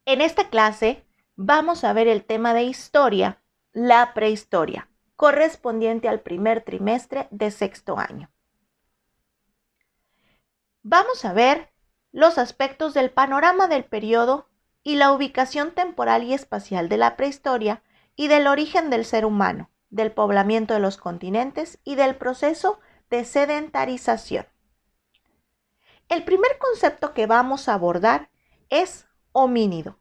En esta clase vamos a ver el tema de historia, la prehistoria, correspondiente al primer trimestre de sexto año. Vamos a ver los aspectos del panorama del periodo y la ubicación temporal y espacial de la prehistoria y del origen del ser humano, del poblamiento de los continentes y del proceso de sedentarización. El primer concepto que vamos a abordar es homínido.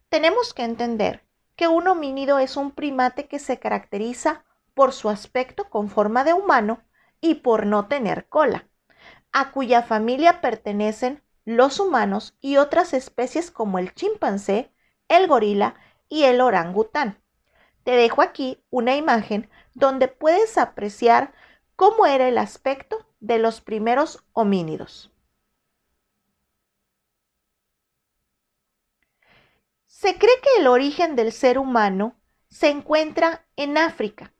Tenemos que entender que un homínido es un primate que se caracteriza por su aspecto con forma de humano y por no tener cola, a cuya familia pertenecen los humanos y otras especies como el chimpancé, el gorila y el orangután. Te dejo aquí una imagen donde puedes apreciar cómo era el aspecto de los primeros homínidos. Se cree que el origen del ser humano se encuentra en África.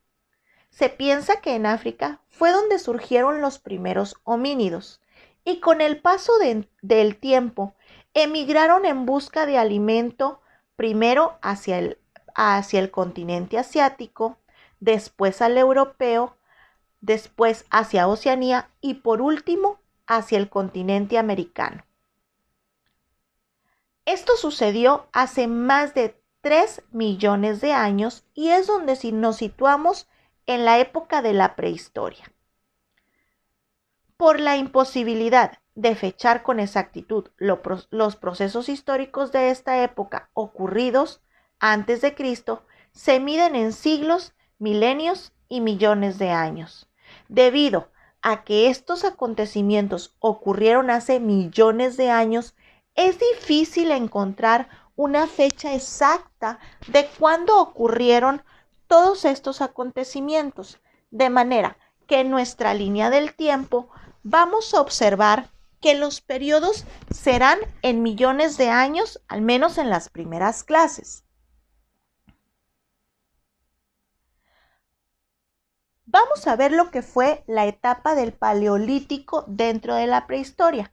Se piensa que en África fue donde surgieron los primeros homínidos y con el paso del tiempo emigraron en busca de alimento primero hacia el continente asiático, después al europeo, después hacia Oceanía y por último hacia el continente americano. Esto sucedió hace más de 3 millones de años y es donde nos situamos en la época de la prehistoria. Por la imposibilidad de fechar con exactitud los procesos históricos de esta época ocurridos antes de Cristo, se miden en siglos, milenios y millones de años. Debido a que estos acontecimientos ocurrieron hace millones de años, es difícil encontrar una fecha exacta de cuándo ocurrieron todos estos acontecimientos, de manera que en nuestra línea del tiempo vamos a observar que los periodos serán en millones de años, al menos en las primeras clases. Vamos a ver lo que fue la etapa del Paleolítico dentro de la prehistoria.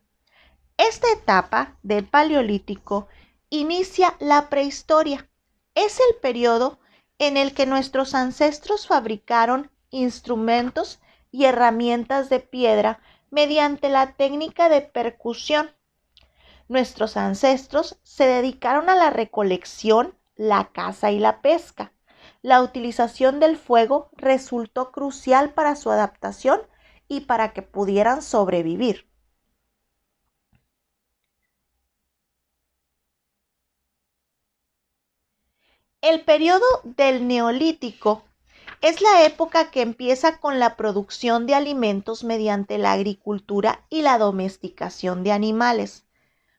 Esta etapa del Paleolítico inicia la prehistoria. Es el periodo en el que nuestros ancestros fabricaron instrumentos y herramientas de piedra mediante la técnica de percusión. Nuestros ancestros se dedicaron a la recolección, la caza y la pesca. La utilización del fuego resultó crucial para su adaptación y para que pudieran sobrevivir. El periodo del Neolítico es la época que empieza con la producción de alimentos mediante la agricultura y la domesticación de animales,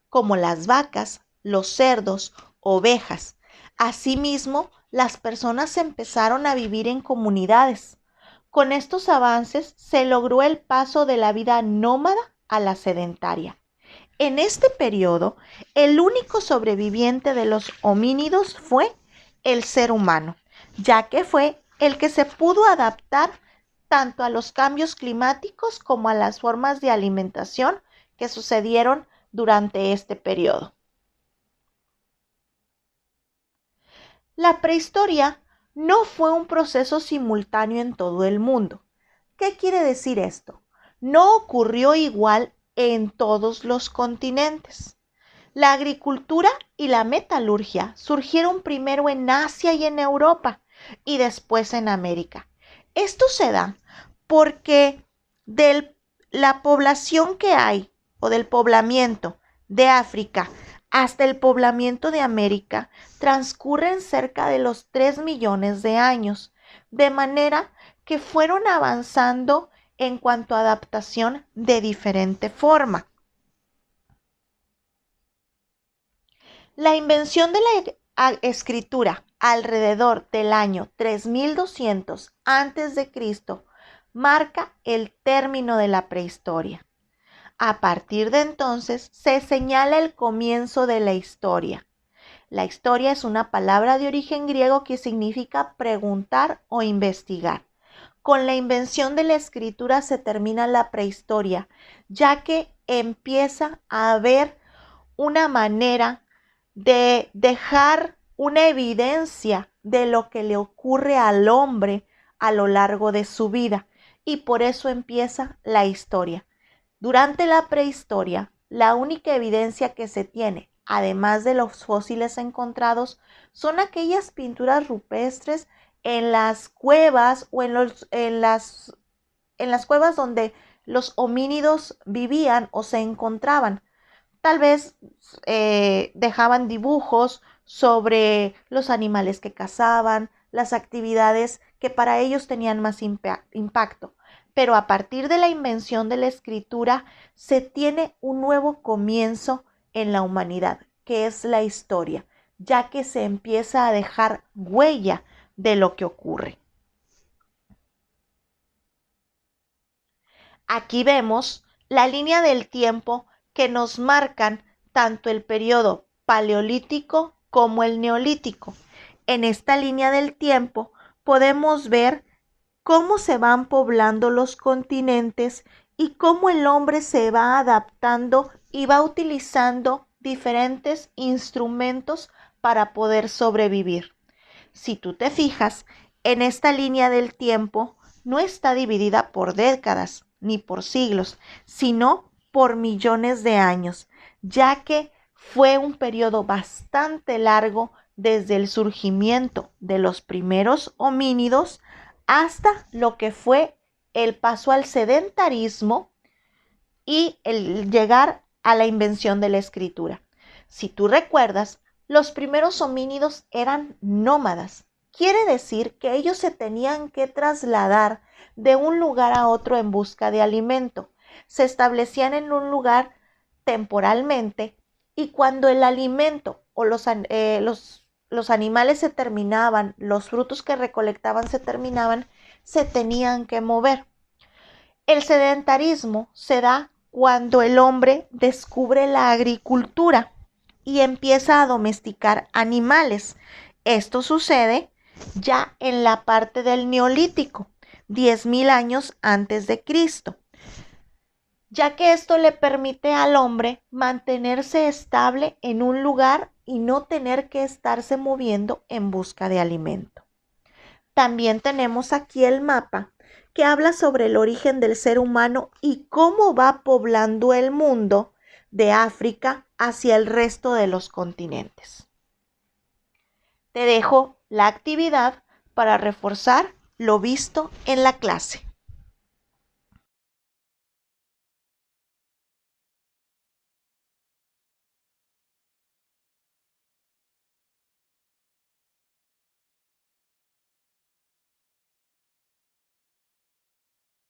como las vacas, los cerdos, ovejas. Asimismo, las personas empezaron a vivir en comunidades. Con estos avances se logró el paso de la vida nómada a la sedentaria. En este periodo, el único sobreviviente de los homínidos fue el ser humano, ya que fue el que se pudo adaptar tanto a los cambios climáticos como a las formas de alimentación que sucedieron durante este periodo. La prehistoria no fue un proceso simultáneo en todo el mundo. ¿Qué quiere decir esto? No ocurrió igual en todos los continentes. La agricultura y la metalurgia surgieron primero en Asia y en Europa y después en América. Esto se da porque de la población que hay o del poblamiento de África hasta el poblamiento de América transcurren cerca de los 3 millones de años, de manera que fueron avanzando en cuanto a adaptación de diferente forma. La invención de la escritura alrededor del año 3200 a.C. marca el término de la prehistoria. A partir de entonces se señala el comienzo de la historia. La historia es una palabra de origen griego que significa preguntar o investigar. Con la invención de la escritura se termina la prehistoria, ya que empieza a haber una manera de dejar una evidencia de lo que le ocurre al hombre a lo largo de su vida. Y por eso empieza la historia. Durante la prehistoria, la única evidencia que se tiene, además de los fósiles encontrados, son aquellas pinturas rupestres en las cuevas o en las cuevas donde los homínidos vivían o se encontraban. Tal vez dejaban dibujos sobre los animales que cazaban, las actividades que para ellos tenían más impacto. Pero a partir de la invención de la escritura se tiene un nuevo comienzo en la humanidad, que es la historia, ya que se empieza a dejar huella de lo que ocurre. Aquí vemos la línea del tiempo que nos marcan tanto el periodo paleolítico como el neolítico. En esta línea del tiempo podemos ver cómo se van poblando los continentes y cómo el hombre se va adaptando y va utilizando diferentes instrumentos para poder sobrevivir. Si tú te fijas, en esta línea del tiempo no está dividida por décadas ni por siglos, sino por millones de años, ya que fue un periodo bastante largo desde el surgimiento de los primeros homínidos hasta lo que fue el paso al sedentarismo y el llegar a la invención de la escritura. Si tú recuerdas, los primeros homínidos eran nómadas. Quiere decir que ellos se tenían que trasladar de un lugar a otro en busca de alimento. Se establecían en un lugar temporalmente y cuando el alimento o los animales se terminaban, los frutos que recolectaban se terminaban, se tenían que mover. El sedentarismo se da cuando el hombre descubre la agricultura y empieza a domesticar animales. Esto sucede ya en la parte del Neolítico, 10.000 años antes de Cristo, ya que esto le permite al hombre mantenerse estable en un lugar y no tener que estarse moviendo en busca de alimento. También tenemos aquí el mapa que habla sobre el origen del ser humano y cómo va poblando el mundo de África hacia el resto de los continentes. Te dejo la actividad para reforzar lo visto en la clase.